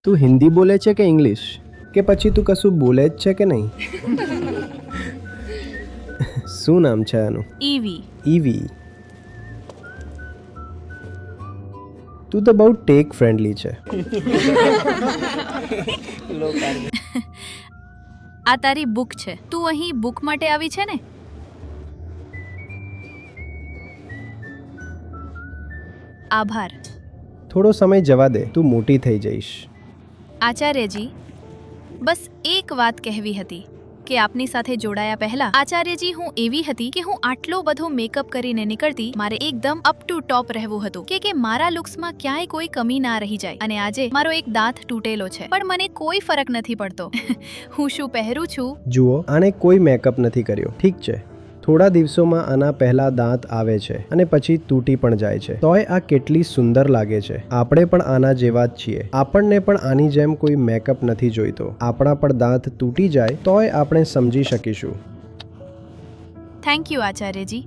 તું હિન્દી બોલે છે કે ઇંગ્લિશ, કે પછી તું કશું બોલે જ છે કે નહીં? શું નામ છે આનું? ઈવી. ઈવી. તું તો બહુ ટેક ફ્રેન્ડલી છે. આ તારી બુક છે. તું અહીં બુક માટે આવી છે ને? આભાર. થોડો સમય જવા દે, તું મોટી થઈ જઈશ. આચાર્યજી, બસ એક વાત કહેવી હતી કે આપની સાથે જોડાયા પહેલા આચાર્યજી હું એવી હતી કે હું આટલો બધો મેકઅપ કરીને નીકળતી, મારે એકદમ અપ ટુ ટોપ રહેવું હતું કે મારા લુક્સમાં ક્યાંય કોઈ કમી ના રહી જાય. અને આજે મારો એક દાંત તૂટેલો છે, પણ મને કોઈ ફરક નથી પડતો. હું શું પહેરું છું? જુઓ, આને કોઈ મેકઅપ નથી કર્યો, ઠીક છે. થોડા દિવસોમાં આના પહેલા દાંત આવે છે અને પછી તૂટી પણ જાય છે. તોય આ કેટલી સુંદર લાગે છે. આપણે પણ આના જેવા જ છીએ. આપણને પણ આની જેમ કોઈ મેકઅપ નથી જોઈતો. આપણા પણ દાંત તૂટી જાય તોય આપણે સમજી શકીશું. Thank you Acharyaji.